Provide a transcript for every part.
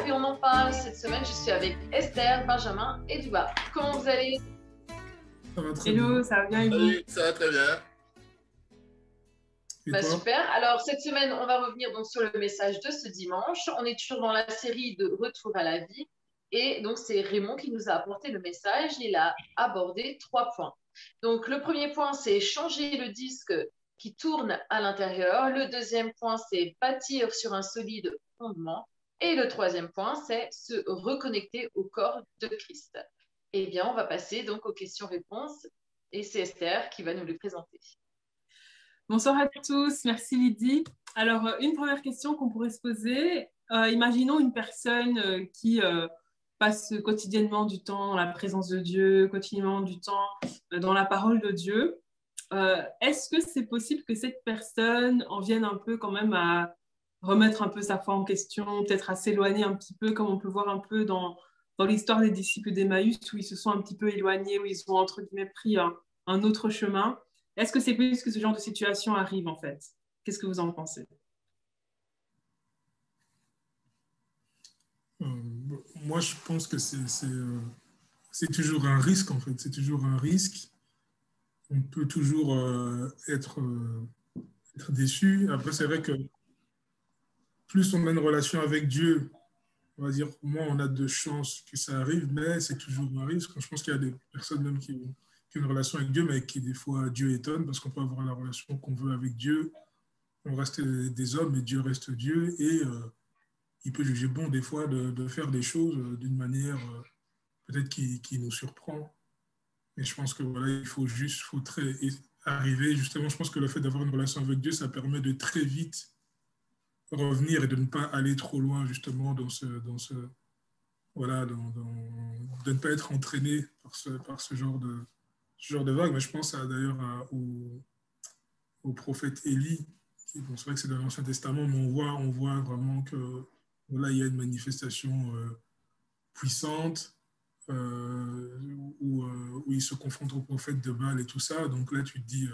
et on en parle. Cette semaine, je suis avec Esther, Benjamin et Duba. Comment vous allez? Ça va très Hello, bien. ça va bien et vous? Salut, ça va très bien. Et toi? Super. Alors, cette semaine, on va revenir donc sur le message de ce dimanche. On est toujours dans la série de Retour à la vie. Et donc, c'est Raymond qui nous a apporté le message. Il a abordé 3 points. Donc, le premier point, c'est changer le disque qui tourne à l'intérieur. Le deuxième point, c'est bâtir sur un solide fondement. Et le troisième point, c'est se reconnecter au corps de Christ. Eh bien, on va passer donc aux questions-réponses. Et c'est Esther qui va nous les présenter. Bonsoir à tous, merci Lydie. Alors, une première question qu'on pourrait se poser, imaginons une personne qui passe quotidiennement du temps dans la présence de Dieu, quotidiennement du temps dans la parole de Dieu. Est-ce que c'est possible que cette personne en vienne un peu quand même à remettre un peu sa foi en question, peut-être à s'éloigner un petit peu, comme on peut voir un peu dans l'histoire des disciples d'Emmaüs, où ils se sont un petit peu éloignés, où ils ont entre guillemets pris un autre chemin. Est-ce que c'est possible que ce genre de situation arrive en fait? Qu'est-ce que vous en pensez? Moi, je pense que c'est toujours un risque, en fait. C'est toujours un risque. On peut toujours être déçu. Après, c'est vrai que plus on a une relation avec Dieu, on va dire, moins on a de chances que ça arrive, mais c'est toujours un risque. Je pense qu'il y a des personnes même qui ont une relation avec Dieu, mais qui, des fois, Dieu étonne, parce qu'on peut avoir la relation qu'on veut avec Dieu. On reste des hommes, et Dieu reste Dieu. Et il peut juger bon, des fois, de faire des choses d'une manière peut-être qui nous surprend. Mais je pense que voilà, arriver, justement, je pense que le fait d'avoir une relation avec Dieu, ça permet de très vite revenir et de ne pas aller trop loin, justement, voilà, de ne pas être entraîné par ce genre de vague. Mais je pense d'ailleurs au prophète Élie, bon, c'est vrai que c'est dans l'Ancien Testament, mais on voit vraiment que voilà, il y a une manifestation puissante où il se confronte au prophète de Baal et tout ça. Donc là, tu te dis,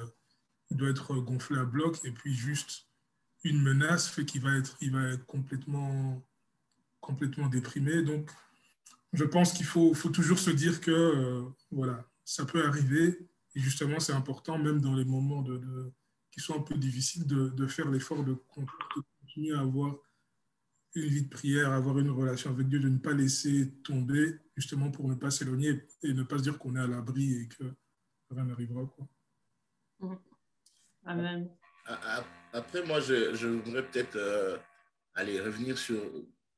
il doit être gonflé à bloc, et puis juste une menace fait il va être complètement déprimé. Donc, je pense qu'il faut toujours se dire que voilà, ça peut arriver. Et justement, c'est important, même dans les moments qui sont un peu difficiles, de faire l'effort de continuer à avoir une vie de prière, avoir une relation avec Dieu, de ne pas laisser tomber, justement pour ne pas s'éloigner et ne pas se dire qu'on est à l'abri et que rien n'arrivera, quoi. Amen. Après, moi, je voudrais peut-être aller revenir sur...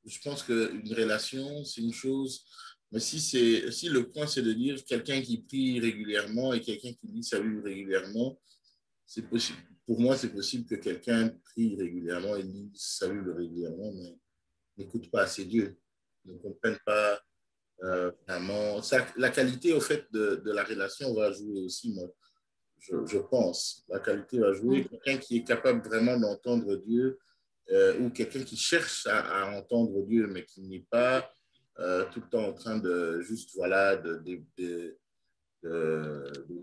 Je pense qu'une relation, c'est une chose, mais si le point, c'est de dire quelqu'un qui prie régulièrement et quelqu'un qui lit sa Bible régulièrement, c'est possible. Pour moi, c'est possible que quelqu'un prie régulièrement et lit sa Bible régulièrement, mais n'écoute pas assez Dieu, ne comprenne pas vraiment. La qualité, au fait, de la relation va jouer aussi, moi, je pense. La qualité va jouer. Quelqu'un qui est capable vraiment d'entendre Dieu ou quelqu'un qui cherche à entendre Dieu, mais qui n'est pas tout le temps en train de juste, voilà, de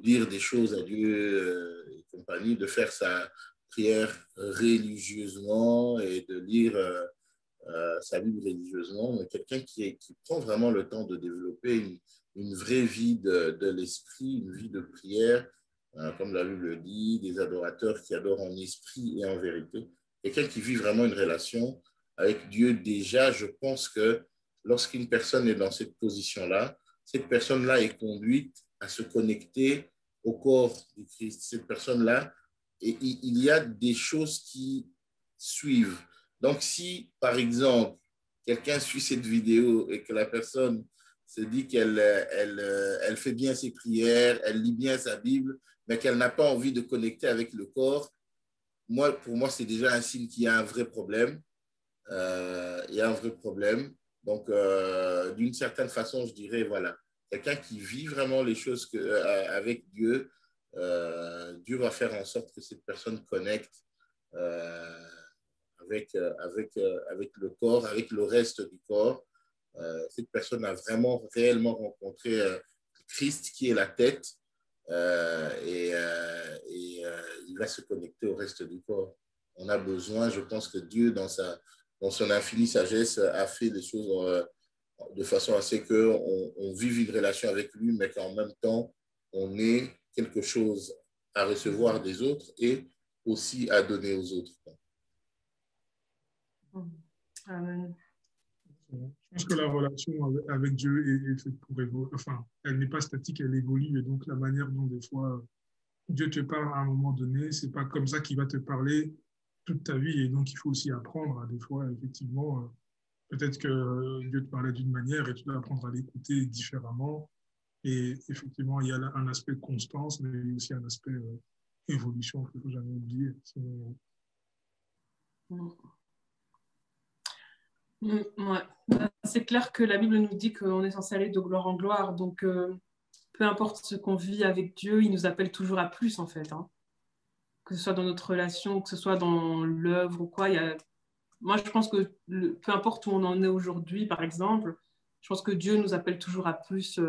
dire des choses à Dieu et compagnie, de faire sa prière religieusement et de lire sa Bible religieusement, mais quelqu'un qui prend vraiment le temps de développer une vraie vie de l'esprit, une vie de prière, comme la Bible le dit, des adorateurs qui adorent en esprit et en vérité. Quelqu'un qui vit vraiment une relation avec Dieu déjà, je pense que lorsqu'une personne est dans cette position-là, cette personne-là est conduite à se connecter au corps du Christ. Cette personne-là, et il y a des choses qui suivent. Donc, si, par exemple, quelqu'un suit cette vidéo et que la personne se dit elle fait bien ses prières, elle lit bien sa Bible, mais qu'elle n'a pas envie de connecter avec le corps, pour moi, c'est déjà un signe qu'il y a un vrai problème. Il y a un vrai problème. Donc, d'une certaine façon, je dirais, voilà, quelqu'un qui vit vraiment les choses avec Dieu, Dieu va faire en sorte que cette personne connecte avec le corps, avec le reste du corps. Cette personne a vraiment réellement rencontré Christ qui est la tête il va se connecter au reste du corps. On a besoin, je pense que Dieu, dans dans son infinie sagesse, a fait les choses de façon à ce qu'on vive une relation avec lui, mais qu'en même temps, on ait quelque chose à recevoir des autres et aussi à donner aux autres. Amen. Je pense que la relation avec Dieu est faite pour évoluer. Enfin, elle n'est pas statique, elle évolue. Et donc, la manière dont des fois Dieu te parle à un moment donné, c'est pas comme ça qu'il va te parler toute ta vie. Et donc, il faut aussi apprendre à des fois, effectivement, peut-être que Dieu te parlait d'une manière et tu dois apprendre à l'écouter différemment. Et effectivement, il y a un aspect de constance, mais il y a aussi un aspect évolution qu'il ne faut jamais oublier. Sinon... Ouais. C'est clair que la Bible nous dit qu'on est censé aller de gloire en gloire. Donc, peu importe ce qu'on vit avec Dieu, il nous appelle toujours à plus, en fait. Hein. Que ce soit dans notre relation, que ce soit dans l'œuvre ou quoi. Moi, je pense que peu importe où on en est aujourd'hui, par exemple, je pense que Dieu nous appelle toujours à plus,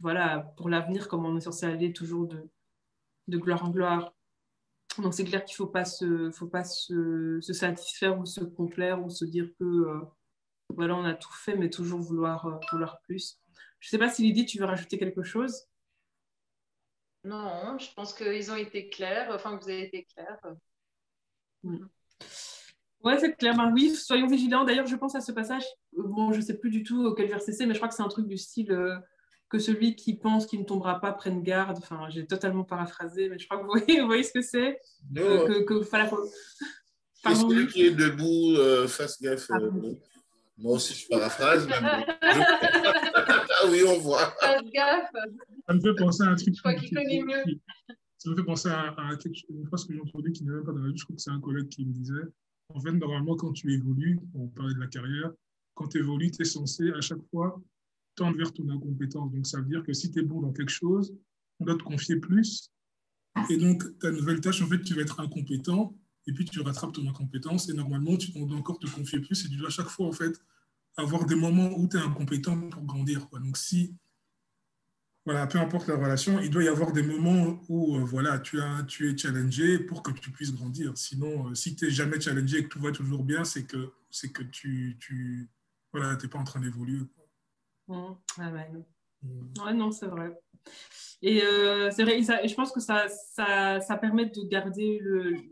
voilà, pour l'avenir, comme on est censé aller toujours de gloire en gloire. Donc, c'est clair qu'il ne faut pas se satisfaire ou se complaire ou se dire que voilà, on a tout fait, mais toujours vouloir plus. Je ne sais pas si Lydie, tu veux rajouter quelque chose? Non, je pense qu'ils ont été clairs, enfin que vous avez été clairs. Ouais, c'est clair. Ben oui, soyons vigilants. D'ailleurs, je pense à ce passage. Bon, je ne sais plus du tout quel verset c'est, mais je crois que c'est un truc du style que celui qui pense qu'il ne tombera pas prenne garde. Enfin, j'ai totalement paraphrasé, mais je crois que vous voyez ce que c'est. Pardon, celui qui est debout, fasse gaffe. Moi aussi, je paraphrase. Ah oui, on voit. Fasse gaffe. Ça me fait penser à un truc. Je crois qu'il connaît mieux. Ça me fait penser à une phrase que j'ai entendue qui n'est même pas dans la vie. Je crois que c'est un collègue qui me disait, en fait, normalement, quand tu évolues, on parlait de la carrière, quand tu évolues, tu es censé à chaque fois tendre vers ton incompétence. Donc, ça veut dire que si tu es bon dans quelque chose, on doit te confier plus. Et donc, ta nouvelle tâche, en fait, tu vas être incompétent et puis tu rattrapes ton incompétence. Et normalement, on doit encore te confier plus et tu dois à chaque fois, en fait, avoir des moments où tu es incompétent pour grandir. Quoi. Donc, si, voilà, peu importe la relation, il doit y avoir des moments où voilà, tu es challengé pour que tu puisses grandir. Sinon, si tu n'es jamais challengé et que tout va toujours bien, c'est que tu voilà, t'es pas en train d'évoluer. Ah ouais. Ouais, non, c'est vrai. Et c'est vrai, je pense que ça permet de garder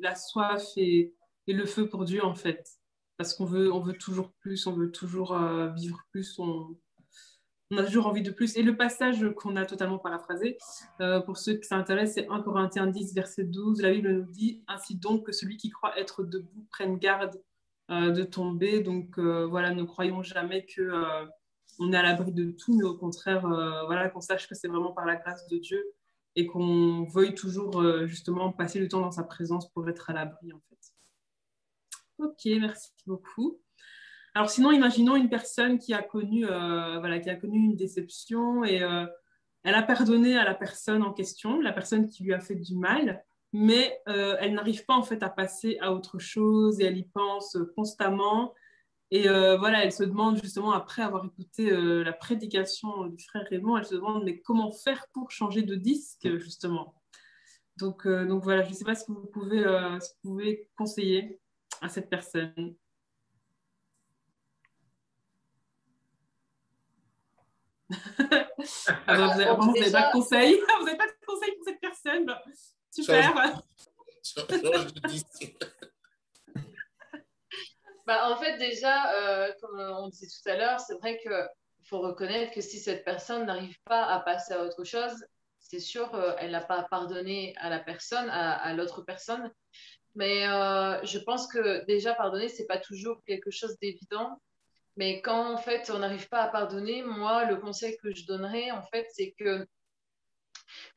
la soif et le feu pour Dieu, en fait. Parce qu'on veut toujours plus, on veut toujours vivre plus, on a toujours envie de plus. Et le passage qu'on a totalement paraphrasé, pour ceux qui s'intéressent, c'est 1 Corinthiens 10, verset 12. La Bible nous dit « Ainsi donc que celui qui croit être debout prenne garde de tomber. » Donc voilà, ne croyons jamais que... on est à l'abri de tout, mais au contraire, voilà, qu'on sache que c'est vraiment par la grâce de Dieu et qu'on veuille toujours justement passer le temps dans sa présence pour être à l'abri, en fait. Ok, merci beaucoup. Alors sinon, imaginons une personne qui a connu une déception et elle a pardonné à la personne en question, la personne qui lui a fait du mal, mais elle n'arrive pas en fait à passer à autre chose et elle y pense constamment. Et voilà, elle se demande justement, après avoir écouté la prédication du frère Raymond, elle se demande mais comment faire pour changer de disque, justement. Donc voilà, je ne sais pas si vous pouvez conseiller à cette personne. Alors, vous n'avez pas de conseil. Vous n'avez pas de conseil pour cette personne. Super. En fait, déjà, comme on disait tout à l'heure, c'est vrai qu'il faut reconnaître que si cette personne n'arrive pas à passer à autre chose, c'est sûr, elle n'a pas pardonné à la personne, à l'autre personne. Mais je pense que déjà, pardonner, ce n'est pas toujours quelque chose d'évident. Mais quand, en fait, on n'arrive pas à pardonner, moi, le conseil que je donnerais, en fait, c'est que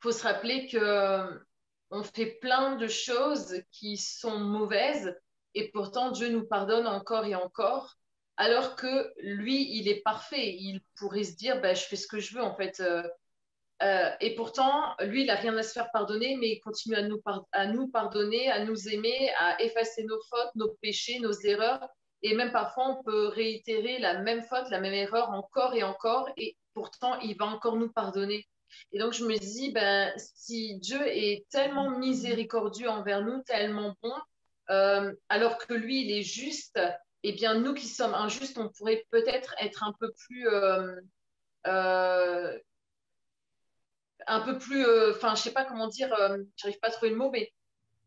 faut se rappeler que on fait plein de choses qui sont mauvaises et pourtant Dieu nous pardonne encore et encore, alors que lui, il est parfait. Il pourrait se dire, je fais ce que je veux, en fait. Et pourtant, lui, il n'a rien à se faire pardonner, mais il continue à nous pardonner, à nous aimer, à effacer nos fautes, nos péchés, nos erreurs. Et même parfois, on peut réitérer la même faute, la même erreur encore et encore, et pourtant, il va encore nous pardonner. Et donc, je me dis, si Dieu est tellement miséricordieux envers nous, tellement bon, alors que lui, il est juste, eh bien, nous qui sommes injustes, on pourrait peut-être être euh, un peu plus, enfin, je sais pas comment dire, j'arrive pas à trouver le mot, mais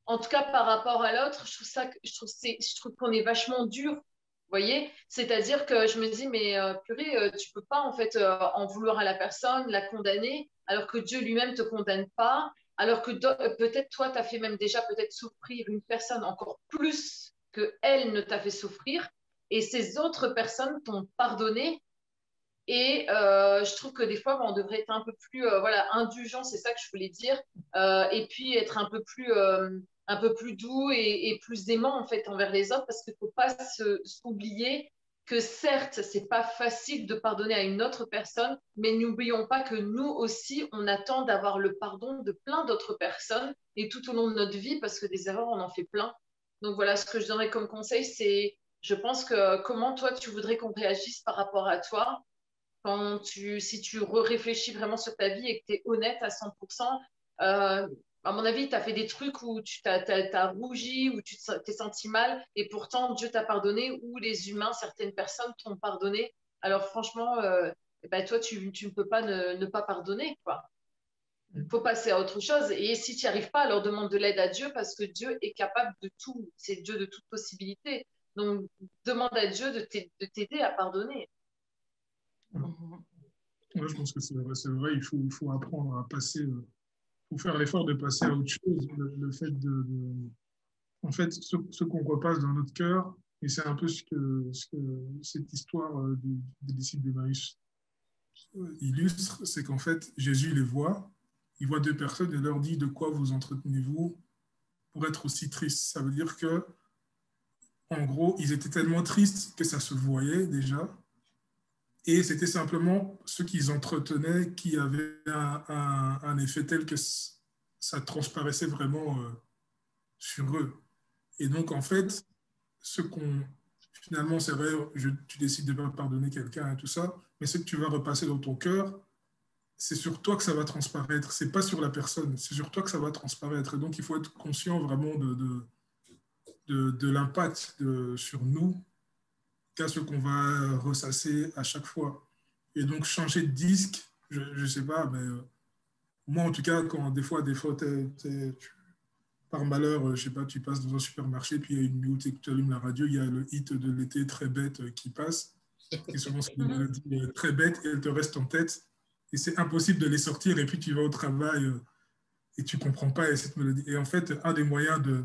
en tout cas, par rapport à l'autre, je trouve qu'on est vachement dur. Vous voyez? C'est-à-dire que je me dis, mais purée, tu peux pas en fait en vouloir à la personne, la condamner, alors que Dieu lui-même te condamne pas, alors que peut-être toi, tu as fait même déjà peut-être souffrir une personne encore plus que elle ne t'a fait souffrir, et ces autres personnes t'ont pardonné. Et je trouve que des fois, on devrait être un peu plus voilà, indulgent, c'est ça que je voulais dire, et puis être un peu plus doux et plus aimant en fait envers les autres, parce qu'il ne faut pas s'oublier que certes, c'est pas facile de pardonner à une autre personne, mais n'oublions pas que nous aussi, on attend d'avoir le pardon de plein d'autres personnes et tout au long de notre vie, parce que des erreurs, on en fait plein. Donc voilà, ce que je donnerais comme conseil, c'est, je pense que comment toi, tu voudrais qu'on réagisse par rapport à toi si tu réfléchis vraiment sur ta vie et que tu es honnête à 100%, à mon avis, tu as fait des trucs où tu t'as rougi, où tu t'es senti mal, et pourtant Dieu t'a pardonné, ou les humains, certaines personnes t'ont pardonné. Alors franchement, bah, toi, tu ne peux pas ne pas pardonner, quoi. Il faut passer à autre chose. Et si tu n'y arrives pas, alors demande de l'aide à Dieu parce que Dieu est capable de tout. C'est Dieu de toute possibilité. Donc, demande à Dieu de t'aider à pardonner. Moi, je pense que c'est vrai, il faut apprendre à passer, il faut faire l'effort de passer à autre chose. Le fait en fait, ce qu'on repasse dans notre cœur, et c'est un peu ce que cette histoire des disciples d'Emmaüs illustre, c'est qu'en fait, Jésus les voit, il voit deux personnes et leur dit de quoi vous entretenez-vous pour être aussi triste. Ça veut dire que, en gros, ils étaient tellement tristes que ça se voyait déjà, et c'était simplement ce qu'ils entretenaient qui avait un effet tel que ça transparaissait vraiment sur eux. Et donc, en fait, ce qu'on finalement, c'est vrai, tu décides de ne pas pardonner quelqu'un et tout ça, mais ce que tu vas repasser dans ton cœur, c'est sur toi que ça va transparaître. C'est pas sur la personne, c'est sur toi que ça va transparaître. Et donc, il faut être conscient vraiment de l'impact sur nous qu'a ce qu'on va ressasser à chaque fois. Et donc, changer de disque, je ne sais pas, mais moi, en tout cas, quand des fois, par malheur, je sais pas, tu passes dans un supermarché, puis il y a une minute et que tu allumes la radio, il y a le hit de l'été très bête qui passe. Et souvent, c'est une mélodie très bête et elle te reste en tête. Et c'est impossible de les sortir. Et puis, tu vas au travail et tu ne comprends pas cette mélodie. Et en fait, un des moyens de.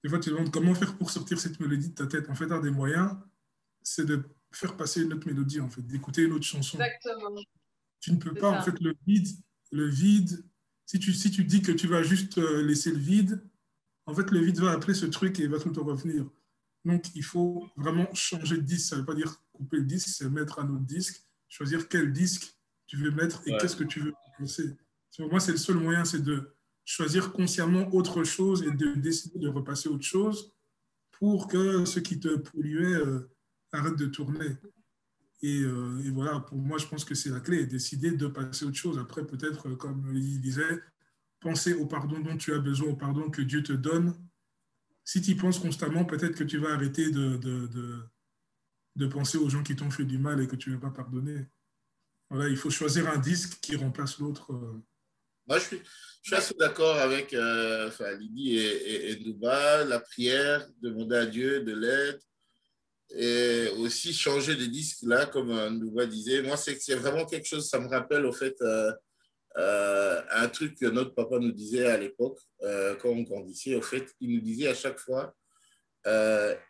Des fois, tu te demandes comment faire pour sortir cette mélodie de ta tête. En fait, un des moyens, c'est de faire passer une autre mélodie, en fait, d'écouter une autre chanson. Exactement. Tu ne peux C'est pas, en ça. fait, le vide, si tu dis que tu vas juste laisser le vide, en fait, le vide va appeler ce truc et il va tout le temps revenir. Donc, il faut vraiment changer de disque. Ça ne veut pas dire couper le disque, c'est mettre un autre disque, choisir quel disque tu veux mettre et qu'est-ce que tu veux penser. Pour moi, c'est le seul moyen, c'est de choisir consciemment autre chose et de décider de repasser autre chose pour que ce qui te polluait arrête de tourner. Et voilà, pour moi, je pense que c'est la clé, décider de passer à autre chose. Après, peut-être, comme il disait, penser au pardon dont tu as besoin, au pardon que Dieu te donne. Si tu y penses constamment, peut-être que tu vas arrêter de penser aux gens qui t'ont fait du mal et que tu ne veux pas pardonner. Voilà, il faut choisir un disque qui remplace l'autre. Moi, je suis assez d'accord avec Lydie et Douba, la prière, demander à Dieu de l'aide et aussi changer de disque, là, comme Douba disait. Moi, c'est vraiment quelque chose, ça me rappelle au fait un truc que notre papa nous disait à l'époque, quand on grandissait. Au fait, il nous disait à chaque fois,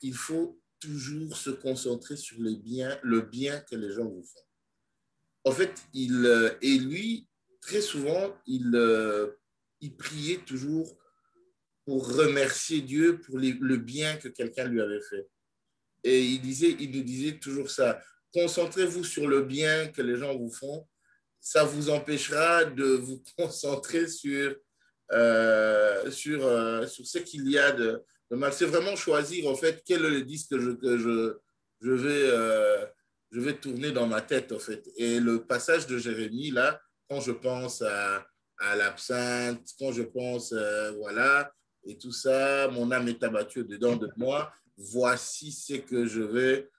il faut toujours se concentrer sur le bien que les gens vous font. En fait, et lui, très souvent, il priait toujours pour remercier Dieu pour le bien que quelqu'un lui avait fait. Et il nous disait toujours ça. Concentrez-vous sur le bien que les gens vous font. Ça vous empêchera de vous concentrer sur ce qu'il y a de mal. C'est vraiment choisir, en fait, quel est le disque je vais tourner dans ma tête, en fait. Et le passage de Jérémie, là, quand je pense à l'absinthe, quand je pense, voilà, et tout ça, mon âme est abattue dedans de moi. voici ce que je veux.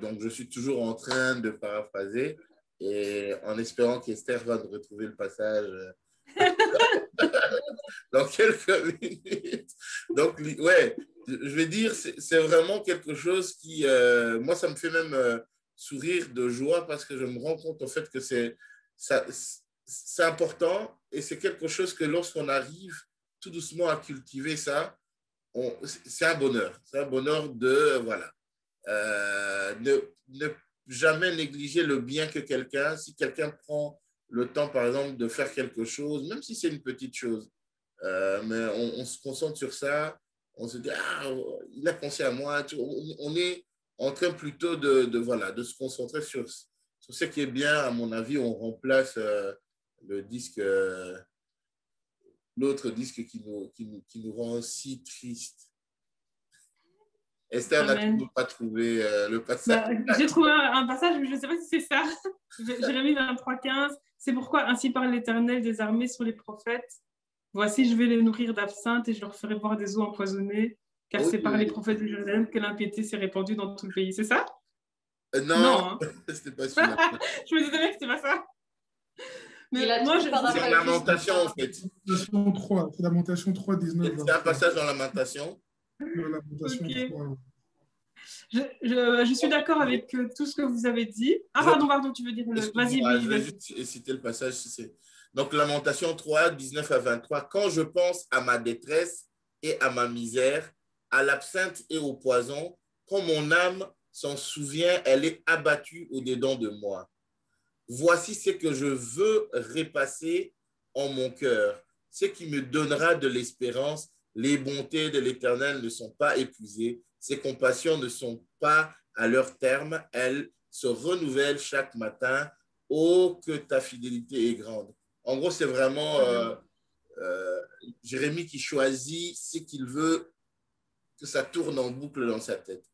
Donc, je suis toujours en train de paraphraser et en espérant qu'Esther va nous retrouver le passage dans quelques minutes. Donc, ouais, je vais dire, c'est vraiment quelque chose qui, moi, ça me fait même sourire de joie parce que je me rends compte en fait que c'est important et c'est quelque chose que lorsqu'on arrive tout doucement à cultiver ça, c'est un bonheur. C'est un bonheur de, voilà, ne jamais négliger le bien que quelqu'un, si quelqu'un prend le temps, par exemple, de faire quelque chose, même si c'est une petite chose, mais on se concentre sur ça, on se dit, ah, il a pensé à moi, on est en train plutôt voilà, de se concentrer sur ce qui est bien. À mon avis, on remplace le disque, l'autre disque qui nous rend si tristes. Esther n'a toujours pas trouvé le passage. J'ai trouvé un passage, mais je ne sais pas si c'est ça. Jérémie 23,15. C'est pourquoi ainsi parle l'Éternel des armées sur les prophètes. Voici, je vais les nourrir d'absinthe et je leur ferai boire des eaux empoisonnées, car c'est par les prophètes de Jérusalem que l'impiété s'est répandue dans tout le pays. C'est ça? Non, hein? C'était pas celui-là. Je me disais bien que c'était pas ça. Mais moi, c'est Lamentation, en fait. C'est Lamentation 3, 19. C'est un passage dans Lamentation. Okay. Je suis d'accord avec tout ce que vous avez dit. Ah, pardon, tu veux dire Vas-y, je vais juste citer le passage. Donc, Lamentation 3, 19 à 23. Quand je pense à ma détresse et à ma misère, à l'absinthe et au poison, quand mon âme s'en souvient, elle est abattue au-dedans de moi. Voici ce que je veux repasser en mon cœur, ce qui me donnera de l'espérance. Les bontés de l'Éternel ne sont pas épuisées, ses compassions ne sont pas à leur terme, elles se renouvellent chaque matin. Oh, que ta fidélité est grande. En gros, c'est vraiment Jérémie qui choisit ce qu'il veut que ça tourne en boucle dans sa tête.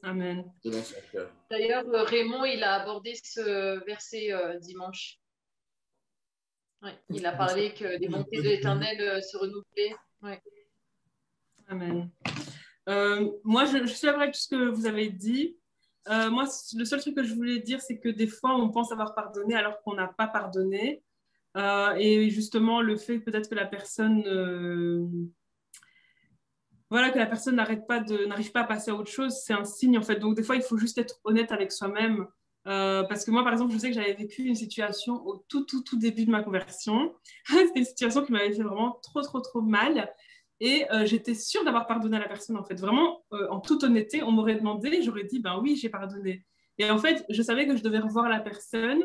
Amen. Dans son cœur. D'ailleurs, Raymond, il a abordé ce verset dimanche. Ouais, il a parlé que les bontés de l'Éternel se renouvelaient. Ouais. Amen. Moi, je suis d'accord avec tout ce que vous avez dit. Moi, le seul truc que je voulais dire, c'est que des fois, on pense avoir pardonné alors qu'on n'a pas pardonné. Et justement, le fait peut-être que la personne... voilà, que la personne n'arrive pas à passer à autre chose, c'est un signe en fait. Donc des fois, il faut juste être honnête avec soi-même. Parce que moi, par exemple, je sais que j'avais vécu une situation au tout début de ma conversion. C'était une situation qui m'avait fait vraiment trop mal. Et j'étais sûre d'avoir pardonné à la personne en fait. Vraiment, en toute honnêteté, on m'aurait demandé, j'aurais dit, ben oui, j'ai pardonné. Et en fait, je savais que je devais revoir la personne.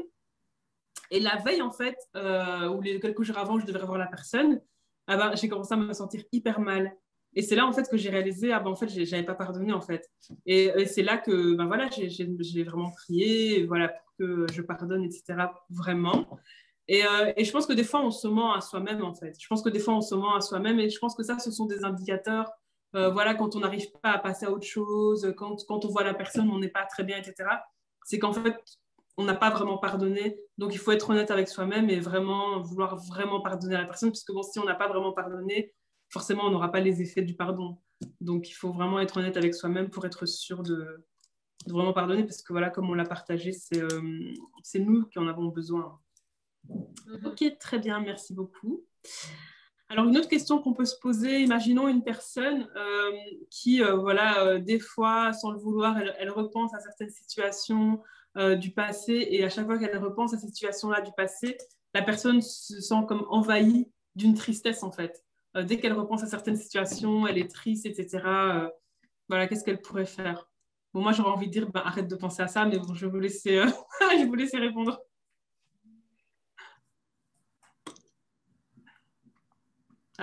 Et la veille, en fait, ou quelques jours avant, je devais revoir la personne, ah ben, j'ai commencé à me sentir hyper mal. Et c'est là, en fait, que j'ai réalisé, en fait, je n'avais pas pardonné, en fait. Et c'est là que, ben voilà, j'ai vraiment prié, voilà, pour que je pardonne, etc., vraiment. Et je pense que des fois, on se ment à soi-même, en fait. Je pense que des fois, on se ment à soi-même. Et je pense que ça, ce sont des indicateurs, voilà, quand on n'arrive pas à passer à autre chose, quand on voit la personne, on n'est pas très bien, etc. C'est qu'en fait, on n'a pas vraiment pardonné. Donc, il faut être honnête avec soi-même et vraiment vouloir vraiment pardonner à la personne. Parce que bon, si on n'a pas vraiment pardonné, forcément, on n'aura pas les effets du pardon. Donc, il faut vraiment être honnête avec soi-même pour être sûr de vraiment pardonner. Parce que voilà, comme on l'a partagé, c'est nous qui en avons besoin. Ok, très bien, merci beaucoup. Alors, une autre question qu'on peut se poser, imaginons une personne qui, voilà, des fois, sans le vouloir, elle repense à certaines situations du passé et à chaque fois qu'elle repense à ces situations-là du passé, la personne se sent comme envahie d'une tristesse, en fait. Dès qu'elle repense à certaines situations, elle est triste, etc. Voilà, qu'est-ce qu'elle pourrait faire? Bon, moi, j'aurais envie de dire, ben, arrête de penser à ça, mais bon, je vais vous laisser, je vais vous laisser répondre.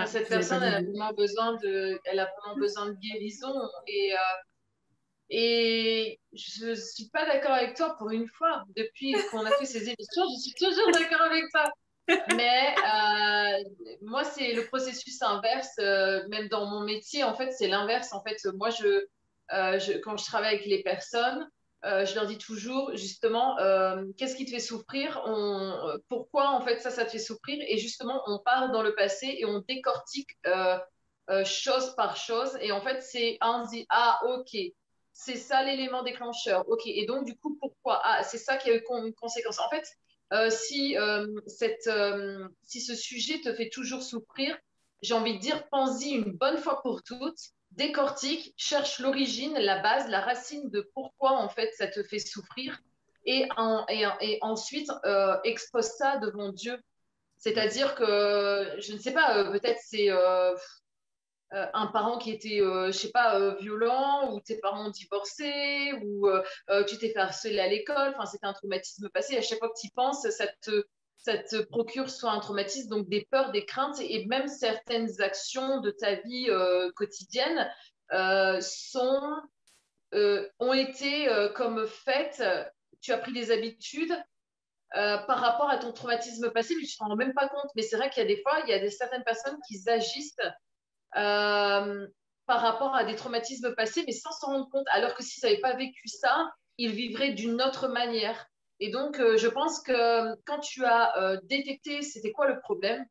Cette personne, elle a vraiment besoin de guérison et je ne suis pas d'accord avec toi pour une fois. Depuis qu'on a fait ces émissions, je suis toujours d'accord avec toi. Mais moi, c'est le processus inverse. Même dans mon métier, en fait, c'est l'inverse. En fait, moi, quand je travaille avec les personnes, je leur dis toujours, justement, qu'est-ce qui te fait souffrir? Pourquoi, en fait, ça te fait souffrir? Et justement, on part dans le passé et on décortique chose par chose. Et en fait, on se dit, ah, ok, c'est ça l'élément déclencheur. Ok, et donc, du coup, pourquoi? Ah, c'est ça qui a eu une conséquence. En fait, si ce sujet te fait toujours souffrir, j'ai envie de dire, pense-y une bonne fois pour toutes, décortique, cherche l'origine, la base, la racine de pourquoi, en fait, ça te fait souffrir. Et ensuite, expose ça devant Dieu. C'est-à-dire que, je ne sais pas, peut-être c'est un parent qui était, je sais pas, violent, ou tes parents ont divorcé, ou tu t'es fait harceler à l'école, enfin, c'était un traumatisme passé. À chaque fois que tu y penses, ça te procure soit un traumatisme, donc des peurs, des craintes, et même certaines actions de ta vie quotidienne ont été comme faites. Tu as pris des habitudes par rapport à ton traumatisme passé, mais tu ne t'en rends même pas compte. Mais c'est vrai qu'il y a des fois, il y a certaines personnes qui agissent euh, par rapport à des traumatismes passés, mais sans s'en rendre compte. Alors que s'ils n'avaient pas vécu ça, ils vivraient d'une autre manière. Et donc, je pense que quand tu as détecté c'était quoi le problème,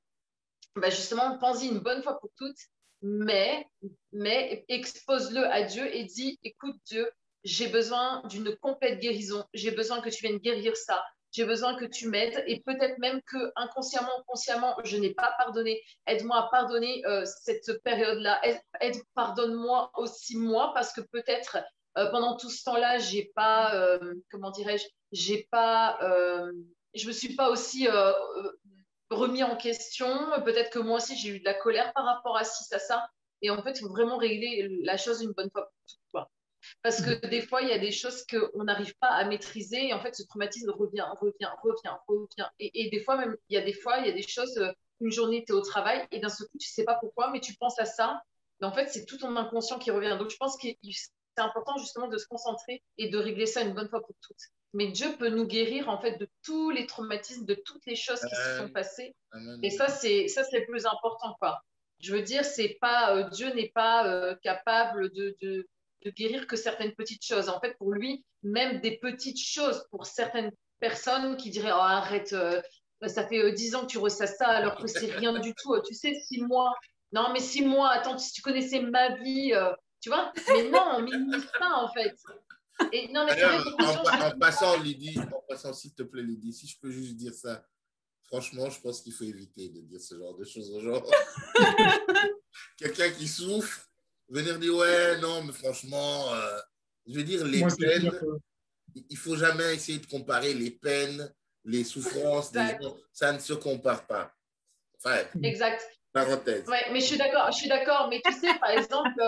bah justement, pense-y une bonne fois pour toutes, mais, mais expose-le à Dieu et dis, écoute Dieu, j'ai besoin d'une complète guérison, j'ai besoin que tu viennes guérir ça, j'ai besoin que tu m'aides et peut-être même que inconsciemment, consciemment, je n'ai pas pardonné. Aide-moi à pardonner cette période-là. Pardonne-moi aussi moi parce que peut-être pendant tout ce temps-là, j'ai pas, comment dirais-je, je me suis pas aussi remis en question. Peut-être que moi aussi, j'ai eu de la colère par rapport à ça. Et en fait, il faut vraiment régler la chose une bonne fois pour toutes, quoi. Parce que des fois, il y a des choses qu'on n'arrive pas à maîtriser et en fait, ce traumatisme revient. Et des fois, même, il y a des choses, une journée, tu es au travail et d'un seul coup, tu ne sais pas pourquoi, mais tu penses à ça. Mais en fait, c'est tout ton inconscient qui revient. Donc, je pense que c'est important justement de se concentrer et de régler ça une bonne fois pour toutes. Mais Dieu peut nous guérir en fait de tous les traumatismes, de toutes les choses qui se sont passées. Amen. Et ça, c'est le plus important, quoi. Je veux dire, c'est pas Dieu n'est pas capable de guérir que certaines petites choses. En fait, pour lui, même des petites choses, pour certaines personnes qui diraient, oh, arrête, ça fait 10 ans que tu ressasses ça, alors que c'est rien du tout. Tu sais, 6 mois. Non, mais 6 mois, attends, si tu connaissais ma vie, tu vois. Mais non, on minimise pas, en fait. Et non, mais c'est vrai, En passant, Lydie, s'il te plaît, Lydie, si je peux juste dire ça, franchement, je pense qu'il faut éviter de dire ce genre de choses aux gens. Quelqu'un qui souffre, venir dire, ouais, non, mais franchement, je veux dire, les peines, il ne faut jamais essayer de comparer les peines, les souffrances des gens. Ça ne se compare pas. Enfin, exact. Parenthèse. Ouais, mais je suis d'accord. Mais tu sais, par exemple,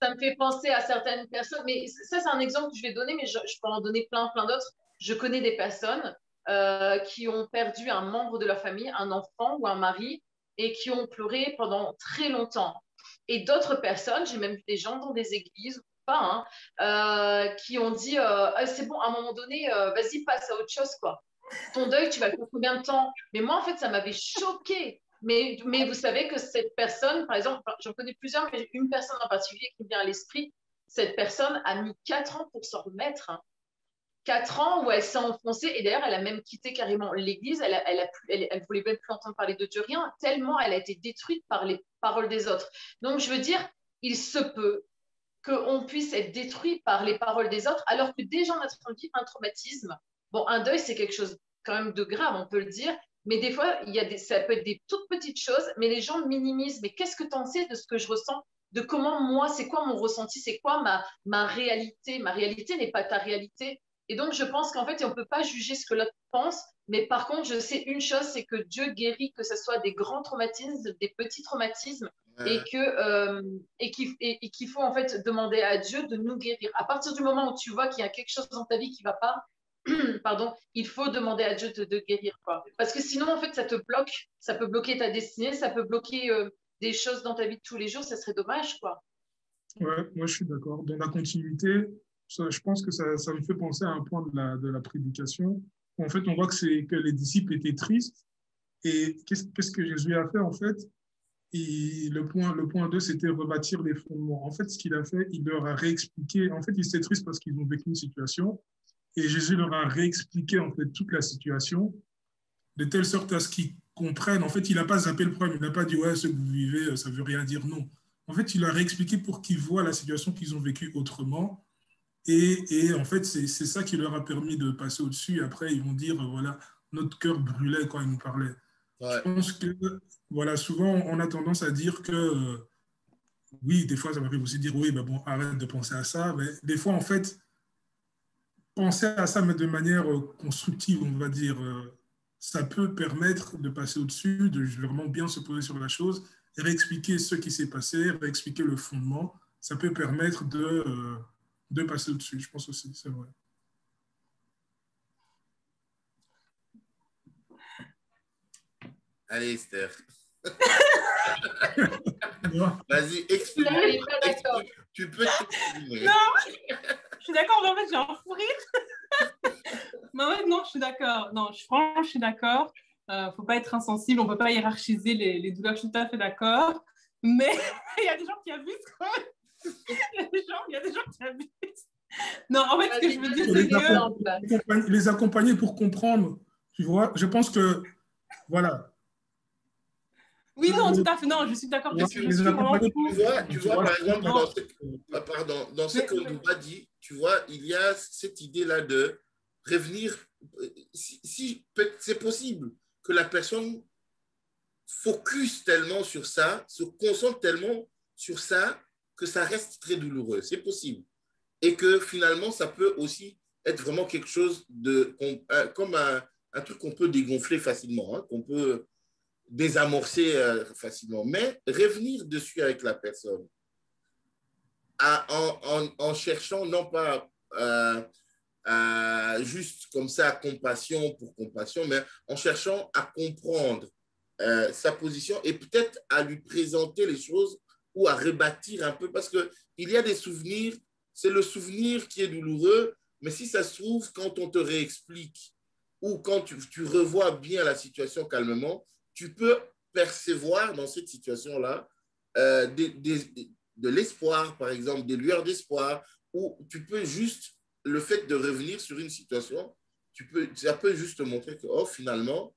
ça me fait penser à certaines personnes. Mais ça, c'est un exemple que je vais donner, mais je peux en donner plein d'autres. Je connais des personnes qui ont perdu un membre de leur famille, un enfant ou un mari, et qui ont pleuré pendant très longtemps. Et d'autres personnes, j'ai même vu des gens dans des églises, pas, hein, qui ont dit c'est bon, à un moment donné, vas-y, passe à autre chose, quoi. Ton deuil, tu vas le faire combien de temps? Mais moi, en fait, ça m'avait choquée. Mais vous savez que cette personne, par exemple, j'en connais plusieurs, mais une personne en particulier qui me vient à l'esprit, cette personne a mis 4 ans pour s'en remettre. Hein. 4 ans où elle s'est enfoncée, et d'ailleurs, elle a même quitté carrément l'église, elle voulait même plus entendre parler de Dieu, rien, tellement elle a été détruite par les paroles des autres. Donc, je veux dire, il se peut qu'on puisse être détruit par les paroles des autres, alors que déjà on a vivre un traumatisme. Bon, un deuil, c'est quelque chose quand même de grave, on peut le dire, mais des fois, ça peut être des toutes petites choses, mais les gens minimisent. Mais qu'est-ce que tu en sais de ce que je ressens, de comment moi, c'est quoi mon ressenti, c'est quoi ma réalité? Ma réalité n'est pas ta réalité. Et donc, je pense qu'en fait, on ne peut pas juger ce que l'autre pense, mais par contre, je sais une chose, c'est que Dieu guérit, que ce soit des grands traumatismes, des petits traumatismes, et qu'il faut en fait demander à Dieu de nous guérir. À partir du moment où tu vois qu'il y a quelque chose dans ta vie qui ne va pas, pardon, il faut demander à Dieu de guérir, quoi. Parce que sinon, en fait, ça te bloque, ça peut bloquer ta destinée, ça peut bloquer des choses dans ta vie de tous les jours, ça serait dommage, quoi. Ouais, moi je suis d'accord. Dans la continuité, je pense que ça me fait penser à un point de la prédication. En fait, on voit que les disciples étaient tristes. Et qu'est-ce que Jésus a fait, en fait? Et le point 2, c'était rebâtir les fondements. En fait, ce qu'il a fait, il leur a réexpliqué. En fait, ils étaient tristes parce qu'ils ont vécu une situation. Et Jésus leur a réexpliqué, en fait, toute la situation, de telle sorte à ce qu'ils comprennent. En fait, il n'a pas zappé le problème. Il n'a pas dit, ouais, ce que vous vivez, ça ne veut rien dire. Non. en fait, tu leur as expliqué pour qu'ils voient la situation qu'ils ont vécue autrement. Et en fait, c'est ça qui leur a permis de passer au-dessus. Après, ils vont dire, voilà, notre cœur brûlait quand ils nous parlaient. Ouais. Je pense que, voilà, souvent, on a tendance à dire que, oui, des fois, ça m'arrive aussi de dire, oui, ben bon, arrête de penser à ça. Mais des fois, en fait, penser à ça, mais de manière constructive, on va dire, ça peut permettre de passer au-dessus, de vraiment bien se poser sur la chose, réexpliquer ce qui s'est passé, réexpliquer le fondement. Ça peut permettre de passer au-dessus, je pense aussi, c'est vrai. Allez, Esther. Ouais. Vas-y, explique. Tu peux t'exprimer. Non, je suis d'accord, mais en fait, j'ai un fou rire. Mais en fait, non, je suis d'accord. Non, franchement, je suis d'accord. Faut pas être insensible, on peut pas hiérarchiser les douleurs, je suis tout à fait d'accord. Mais il y a des gens qui abusent quand même. Il y a des gens qui abusent. Non, en fait, ce que je veux dire, c'est que... Les accompagner pour comprendre, tu vois, je pense que, voilà. Oui, non, tout à fait, non, je suis d'accord. Tu vois, par exemple, dans ce que Ndouba dit, tu vois, il y a cette idée-là de revenir, si c'est possible que la personne focus tellement sur ça, se concentre tellement sur ça, que ça reste très douloureux. C'est possible. Et que finalement, ça peut aussi être vraiment quelque chose de, comme un truc qu'on peut dégonfler facilement, hein, qu'on peut désamorcer facilement. Mais revenir dessus avec la personne, en cherchant non pas juste comme ça compassion pour compassion, mais en cherchant à comprendre sa position et peut-être à lui présenter les choses ou à rebâtir un peu, parce qu'il y a des souvenirs, c'est le souvenir qui est douloureux, mais si ça se trouve, quand on te réexplique ou quand tu revois bien la situation calmement, tu peux percevoir dans cette situation-là de l'espoir, par exemple, des lueurs d'espoir, ou tu peux juste, le fait de revenir sur une situation, ça peut juste te montrer que, oh, finalement,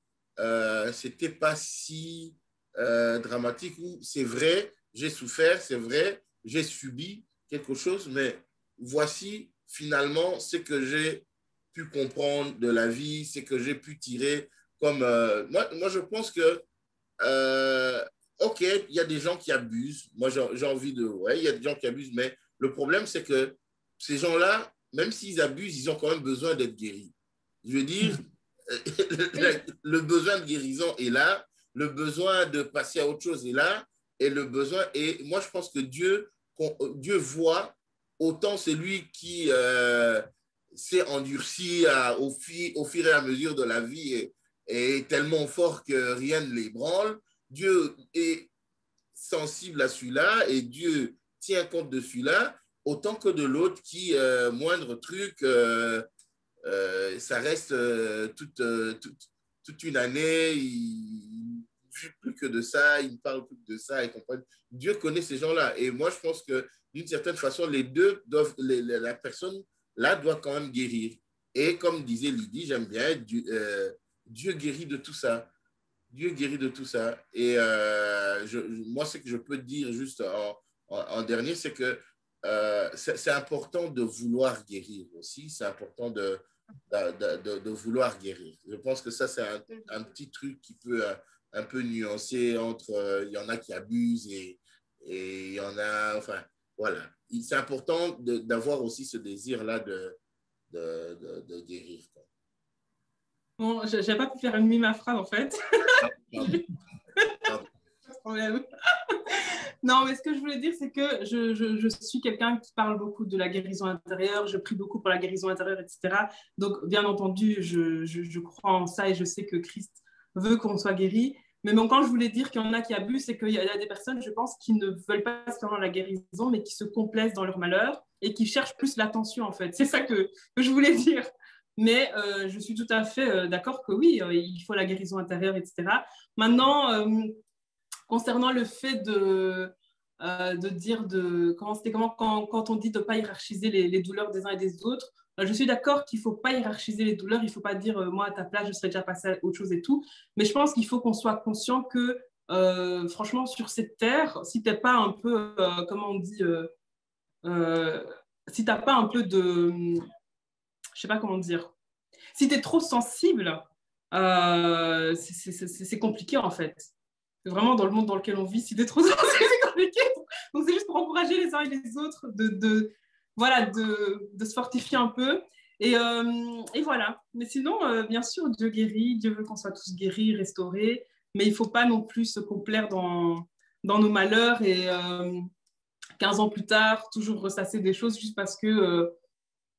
c'était pas si dramatique, ou c'est vrai, j'ai souffert, c'est vrai, j'ai subi quelque chose, mais voici finalement ce que j'ai pu comprendre de la vie, ce que j'ai pu tirer comme... moi, je pense que ok, il y a des gens qui abusent. Moi, j'ai envie de... Ouais, il y a des gens qui abusent, mais le problème, c'est que ces gens-là, même s'ils abusent, ils ont quand même besoin d'être guéris. Je veux dire, le besoin de guérison est là, le besoin de passer à autre chose est là, et le besoin... Et moi, je pense que Dieu voit autant celui qui s'est endurci au fur et à mesure de la vie est tellement fort que rien ne l'ébranle. Dieu est sensible à celui-là et Dieu tient compte de celui-là, autant que de l'autre qui, moindre truc, ça reste toute une année, il ne vit plus que de ça, il ne parle plus que de ça, et comprend. Dieu connaît ces gens-là. Et moi, je pense que d'une certaine façon, les deux doivent, la personne là doit quand même guérir. Et comme disait Lydie, j'aime bien, Dieu guérit de tout ça. Dieu guérit de tout ça. Et moi, ce que je peux dire juste en dernier, c'est que c'est important de vouloir guérir aussi. C'est important de vouloir guérir. Je pense que ça, c'est un petit truc qui peut un peu nuancer entre... il y en a qui abusent et il y en a... Enfin, voilà. C'est important d'avoir aussi ce désir-là de guérir. Quoi. Bon, je n'ai pas pu faire une mime à phrase, en fait. Non, mais ce que je voulais dire, c'est que je suis quelqu'un qui parle beaucoup de la guérison intérieure, je prie beaucoup pour la guérison intérieure, etc. Donc, bien entendu, je crois en ça et je sais que Christ veut qu'on soit guéri. Mais bon, quand je voulais dire qu'il y en a qui abusent, c'est qu'il y a des personnes, je pense, qui ne veulent pas se faire la guérison, mais qui se complaisent dans leur malheur et qui cherchent plus l'attention, en fait. C'est ça que je voulais dire. Mais je suis tout à fait d'accord que oui, il faut la guérison intérieure, etc. Maintenant, concernant le fait de dire quand on dit de ne pas hiérarchiser les douleurs des uns et des autres, je suis d'accord qu'il ne faut pas hiérarchiser les douleurs, il ne faut pas dire moi à ta place je serais déjà passé à autre chose et tout, mais je pense qu'il faut qu'on soit conscient que franchement, sur cette terre, si tu n'es pas un peu, comment on dit, si tu n'as pas un peu de, je sais pas comment dire, si tu es trop sensible, c'est compliqué en fait. Vraiment, dans le monde dans lequel on vit, si tu es trop sensible, c'est compliqué. Donc, c'est juste pour encourager les uns et les autres voilà, de se fortifier un peu. Et voilà. Mais sinon, bien sûr, Dieu guérit. Dieu veut qu'on soit tous guéris, restaurés. Mais il ne faut pas non plus se complaire dans nos malheurs et 15 ans plus tard, toujours ressasser des choses juste parce que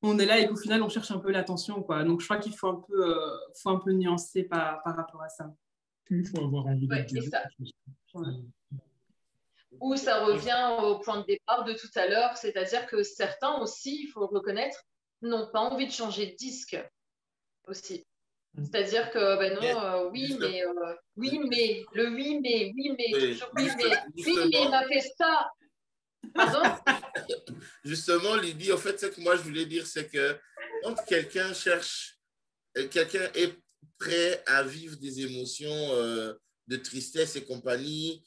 on est là et qu'au final, on cherche un peu l'attention, quoi. Donc, je crois qu'il faut un peu nuancer par rapport à ça. Il faut avoir envie d'être guéri. Ouais. Ou ça revient au point de départ de tout à l'heure, c'est-à-dire que certains aussi, il faut le reconnaître, n'ont pas envie de changer de disque aussi. C'est-à-dire que, ben non, oui, mais, toujours oui, mais, il m'a fait ça. Pardon? Justement, Lydie, en fait, ce que moi je voulais dire, c'est que quand quelqu'un est prêt à vivre des émotions de tristesse et compagnie,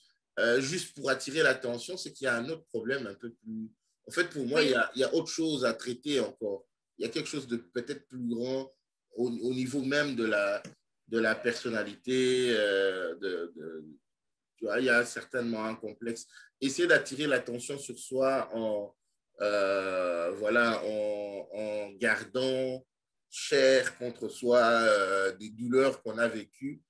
juste pour attirer l'attention, c'est qu'il y a un autre problème un peu plus... En fait, pour moi, il y a autre chose à traiter encore. Il y a quelque chose de peut-être plus grand au niveau même de la personnalité. Tu vois, il y a certainement un complexe. Essayer d'attirer l'attention sur soi en gardant cher contre soi des douleurs qu'on a vécues.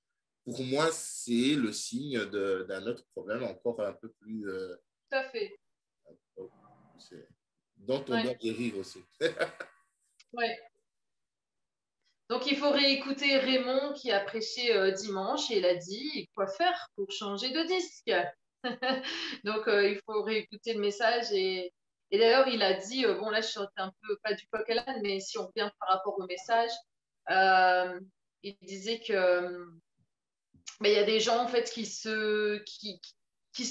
Pour moi, c'est le signe d'un autre problème encore un peu plus... Tout à fait. Dont on doit guérir aussi. Ouais. Donc, il faut réécouter Raymond qui a prêché dimanche et il a dit quoi faire pour changer de disque. Donc, il faut réécouter le message. Et d'ailleurs, il a dit, bon là, je suis un peu pas du coq à l'âne, mais si on revient par rapport au message, il disait que il y a des gens en fait qui se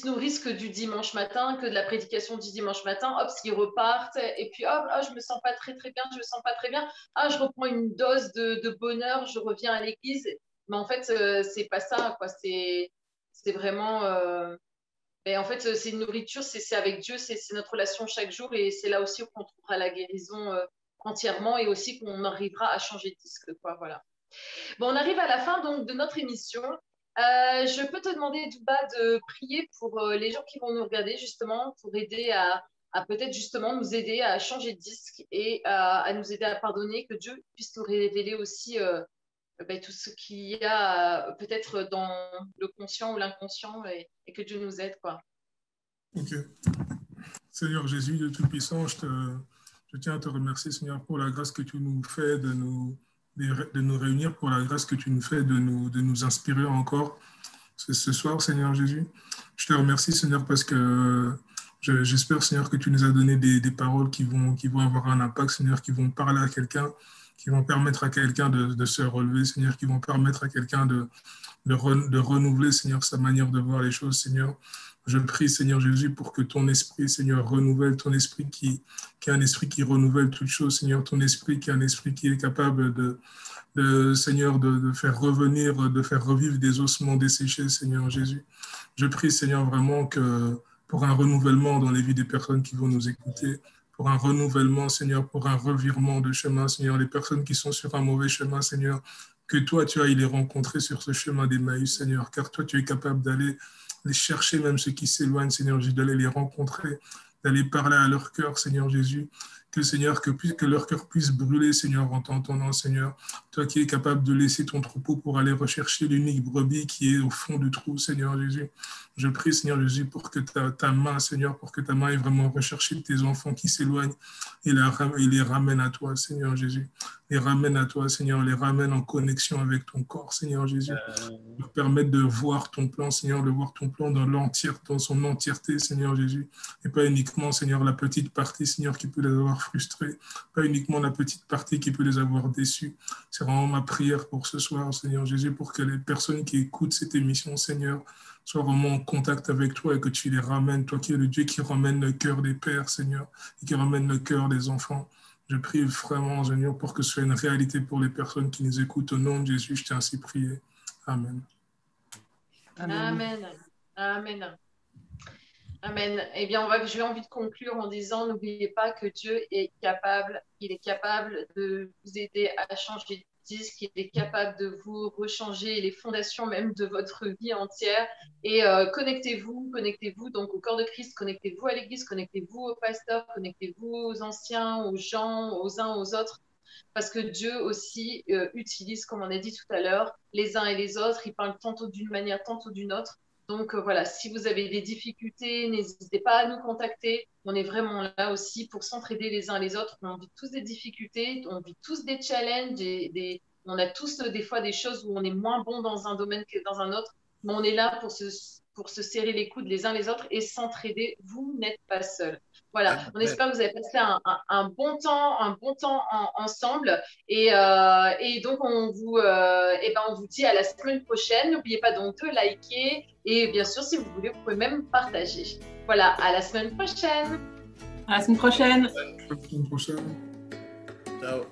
nourrissent que du dimanche matin, que de la prédication du dimanche matin, hop, ils repartent, et puis hop, je me sens pas très très bien, je me sens pas très bien, je reprends une dose de bonheur, je reviens à l'église. Mais en fait, c'est pas ça, quoi. C'est vraiment. En fait, c'est une nourriture, c'est avec Dieu, c'est notre relation chaque jour, et c'est là aussi qu'on trouvera la guérison entièrement, et aussi qu'on arrivera à changer de disque, quoi. Voilà. Bon, on arrive à la fin donc de notre émission. Je peux te demander, Douba, de prier pour les gens qui vont nous regarder, justement, pour aider à peut-être justement nous aider à changer de disque et à nous aider à pardonner, que Dieu puisse nous révéler aussi tout ce qu'il y a peut-être dans le conscient ou l'inconscient et que Dieu nous aide, quoi. Ok. Seigneur Jésus, de Tout-Puissant, je tiens à te remercier, Seigneur, pour la grâce que tu nous fais de nous réunir, pour la grâce que tu nous fais de nous inspirer encore ce soir, Seigneur Jésus. Je te remercie, Seigneur, parce que j'espère, Seigneur, que tu nous as donné des paroles qui vont avoir un impact, Seigneur, qui vont parler à quelqu'un, qui vont permettre à quelqu'un de se relever, Seigneur, qui vont permettre à quelqu'un de renouveler, Seigneur, sa manière de voir les choses, Seigneur. Je prie, Seigneur Jésus, pour que ton esprit, Seigneur, renouvelle, ton esprit qui est un esprit qui renouvelle toutes choses, Seigneur, ton esprit qui est un esprit qui est capable Seigneur, de faire revenir, de faire revivre des ossements desséchés, Seigneur Jésus. Je prie, Seigneur, vraiment que pour un renouvellement dans les vies des personnes qui vont nous écouter, pour un renouvellement, Seigneur, pour un revirement de chemin, Seigneur, les personnes qui sont sur un mauvais chemin, Seigneur, que toi, tu ailles les rencontrer sur ce chemin d'Emmaüs, Seigneur, car toi, tu es capable d'aller les chercher, même ceux qui s'éloignent, Seigneur Jésus, d'aller les rencontrer, d'aller parler à leur cœur, Seigneur Jésus. Que, Seigneur, que leur cœur puisse brûler, Seigneur, en t'entendant, Seigneur. Toi qui es capable de laisser ton troupeau pour aller rechercher l'unique brebis qui est au fond du trou, Seigneur Jésus. Je prie, Seigneur Jésus, pour que ta main, Seigneur, pour que ta main ait vraiment recherché tes enfants qui s'éloignent et les ramène à toi, Seigneur Jésus. Les ramène à toi, Seigneur, les ramène en connexion avec ton corps, Seigneur Jésus. Leur permettre de voir ton plan, Seigneur, de voir ton plan dans son entièreté, Seigneur Jésus. Et pas uniquement, Seigneur, la petite partie, Seigneur, qui peut les avoir frustrés. Pas uniquement la petite partie qui peut les avoir déçus. C'est vraiment ma prière pour ce soir, Seigneur Jésus, pour que les personnes qui écoutent cette émission, Seigneur, soient vraiment en contact avec toi et que tu les ramènes, toi qui es le Dieu qui ramène le cœur des pères, Seigneur, et qui ramène le cœur des enfants. Je prie vraiment, Seigneur, pour que ce soit une réalité pour les personnes qui nous écoutent. Au nom de Jésus, je t'ai ainsi prié. Amen. Amen. Amen. Amen. Eh bien, j'ai envie de conclure en disant, n'oubliez pas que Dieu est capable, il est capable de vous aider à changer de disque, il est capable de vous rechanger les fondations même de votre vie entière. Et connectez-vous donc au corps de Christ, connectez-vous à l'Église, connectez-vous aux pasteurs, connectez-vous aux anciens, aux gens, aux uns, aux autres. Parce que Dieu aussi utilise, comme on a dit tout à l'heure, les uns et les autres. Il parle tantôt d'une manière, tantôt d'une autre. Donc voilà, si vous avez des difficultés, n'hésitez pas à nous contacter. On est vraiment là aussi pour s'entraider les uns les autres. On vit tous des difficultés, on vit tous des challenges, on a tous des fois des choses où on est moins bon dans un domaine que dans un autre. Mais on est là pour se serrer les coudes les uns les autres et s'entraider. Vous n'êtes pas seuls. Voilà, on espère que vous avez passé un bon temps ensemble. Et donc, on vous dit à la semaine prochaine. N'oubliez pas donc de liker. Et bien sûr, si vous voulez, vous pouvez même partager. Voilà, à la semaine prochaine. À la semaine prochaine. À la semaine prochaine. Ciao.